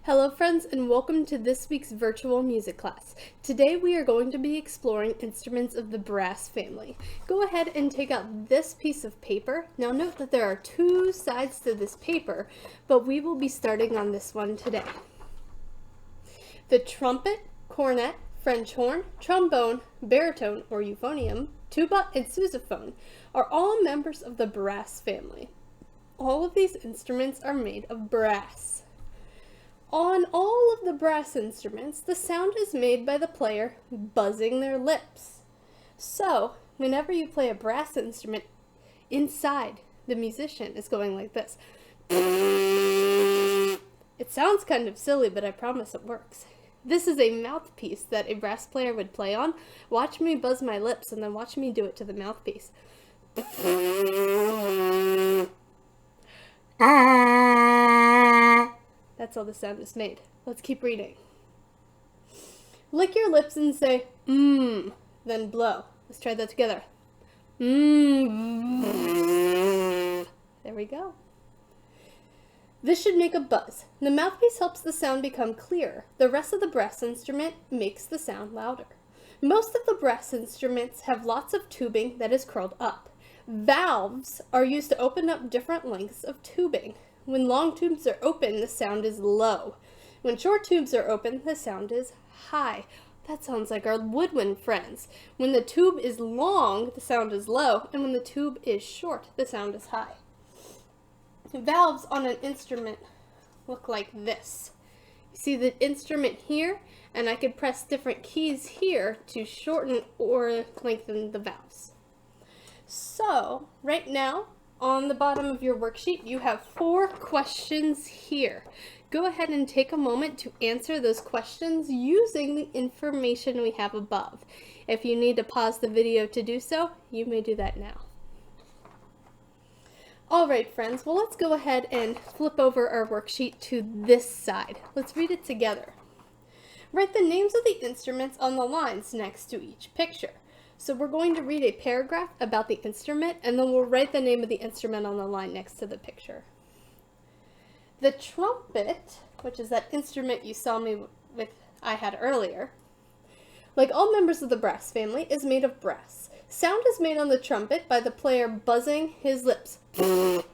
Hello friends, and welcome to this week's virtual music class. Today we are going to be exploring instruments of the brass family. Go ahead and take out this piece of paper. Now note that there are two sides to this paper, but we will be starting on this one today. The trumpet, cornet, French horn, trombone, baritone or euphonium, tuba, and sousaphone are all members of the brass family. All of these instruments are made of brass. On all of the brass instruments, the sound is made by the player buzzing their lips. So, whenever you play a brass instrument, inside the musician is going like this. It sounds kind of silly, but I promise it works. This is a mouthpiece that a brass player would play on. Watch me buzz my lips and then watch me do it to the mouthpiece. That's how the sound is made. Let's keep reading. Lick your lips and say, mmm, then blow. Let's try that together. Mmm. There we go. This should make a buzz. The mouthpiece helps the sound become clearer. The rest of the brass instrument makes the sound louder. Most of the brass instruments have lots of tubing that is curled up. Valves are used to open up different lengths of tubing. When long tubes are open, the sound is low. When short tubes are open, the sound is high. That sounds like our woodwind friends. When the tube is long, the sound is low, and when the tube is short, the sound is high. Valves on an instrument look like this. You see the instrument here, and I could press different keys here to shorten or lengthen the valves. So, right now, on the bottom of your worksheet, you have 4 questions here. Go ahead and take a moment to answer those questions using the information we have above. If you need to pause the video to do so, you may do that now. Alright friends, well let's go ahead and flip over our worksheet to this side. Let's read it together. Write the names of the instruments on the lines next to each picture. So we're going to read a paragraph about the instrument, and then we'll write the name of the instrument on the line next to the picture. The trumpet, which is that instrument you saw me with I had earlier, like all members of the brass family, is made of brass. Sound is made on the trumpet by the player buzzing his lips. The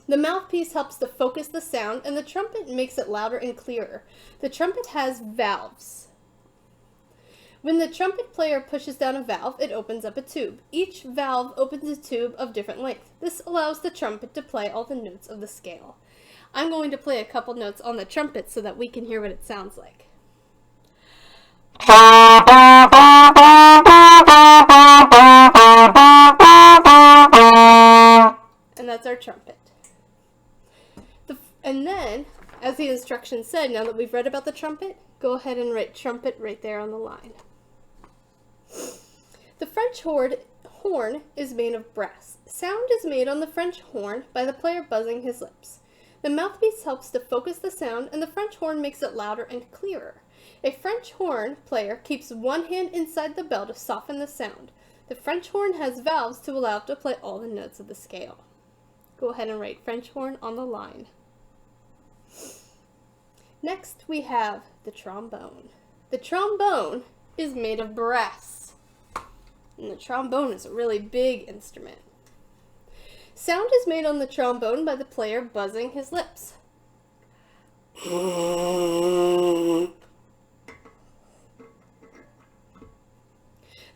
mouthpiece helps to focus the sound, and the trumpet makes it louder and clearer. The trumpet has valves. When the trumpet player pushes down a valve, it opens up a tube. Each valve opens a tube of different length. This allows the trumpet to play all the notes of the scale. I'm going to play a couple notes on the trumpet so that we can hear what it sounds like. And that's our trumpet. And then, as the instructions said, now that we've read about the trumpet, go ahead and write trumpet right there on the line. The French horn is made of brass. Sound is made on the French horn by the player buzzing his lips. The mouthpiece helps to focus the sound, and the French horn makes it louder and clearer. A French horn player keeps one hand inside the bell to soften the sound. The French horn has valves to allow it to play all the notes of the scale. Go ahead and write French horn on the line. Next we have the trombone. The trombone is made of brass, and the trombone is a really big instrument. Sound is made on the trombone by the player buzzing his lips.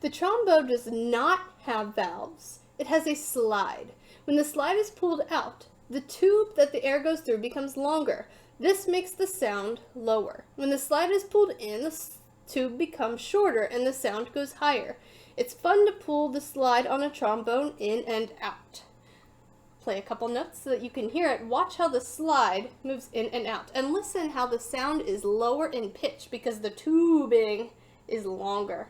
The trombone does not have valves. It has a slide. When the slide is pulled out, the tube that the air goes through becomes longer. This makes the sound lower. When the slide is pulled in, the tube becomes shorter and the sound goes higher. It's fun to pull the slide on a trombone in and out. Play a couple notes so that you can hear it. Watch how the slide moves in and out. And listen how the sound is lower in pitch because the tubing is longer.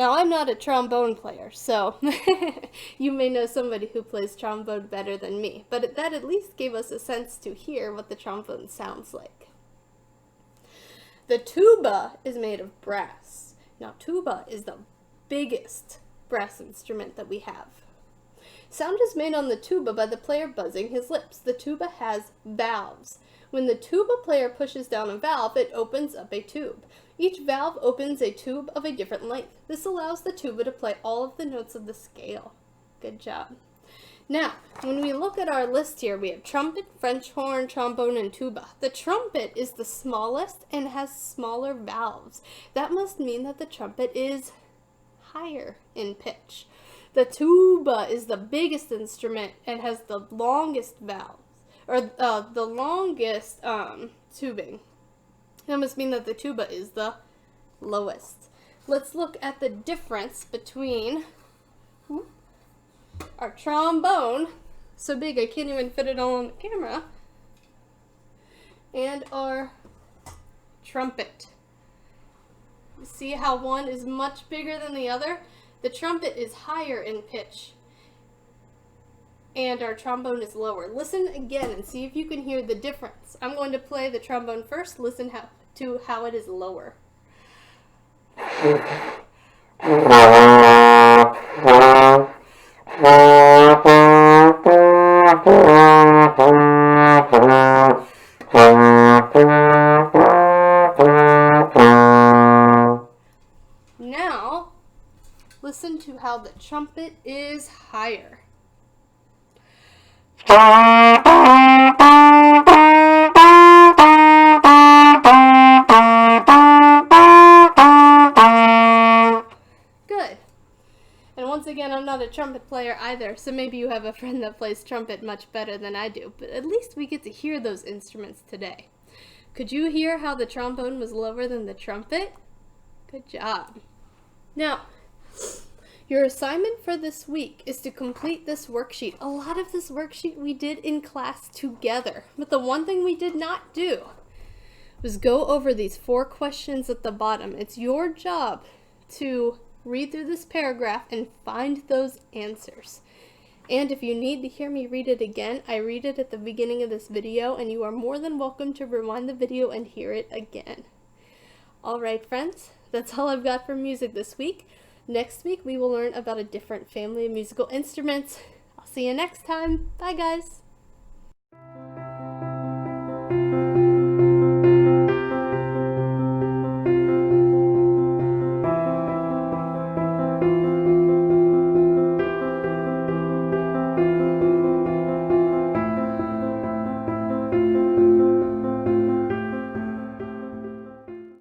Now, I'm not a trombone player, so you may know somebody who plays trombone better than me, but that at least gave us a sense to hear what the trombone sounds like. The tuba is made of brass. Now, tuba is the biggest brass instrument that we have. Sound is made on the tuba by the player buzzing his lips. The tuba has valves. When the tuba player pushes down a valve, it opens up a tube. Each valve opens a tube of a different length. This allows the tuba to play all of the notes of the scale. Good job. Now, when we look at our list here, we have trumpet, French horn, trombone, and tuba. The trumpet is the smallest and has smaller valves. That must mean that the trumpet is higher in pitch. The tuba is the biggest instrument and has the longest valves, or the longest tubing. That must mean that the tuba is the lowest. Let's look at the difference between our trombone, so big I can't even fit it all on the camera, and our trumpet. You see how one is much bigger than the other? The trumpet is higher in pitch, and our trombone is lower. Listen again and see if you can hear the difference. I'm going to play the trombone first. Listen to how it is lower. Now, listen to how the trumpet is higher. Good. And once again, I'm not a trumpet player either, so maybe you have a friend that plays trumpet much better than I do, but at least we get to hear those instruments today. Could you hear how the trombone was lower than the trumpet? Good job. Now, your assignment for this week is to complete this worksheet. A lot of this worksheet we did in class together, but the one thing we did not do was go over these 4 questions at the bottom. It's your job to read through this paragraph and find those answers. And if you need to hear me read it again, I read it at the beginning of this video, and you are more than welcome to rewind the video and hear it again. All right, friends, that's all I've got for music this week. Next week, we will learn about a different family of musical instruments. I'll see you next time. Bye, guys.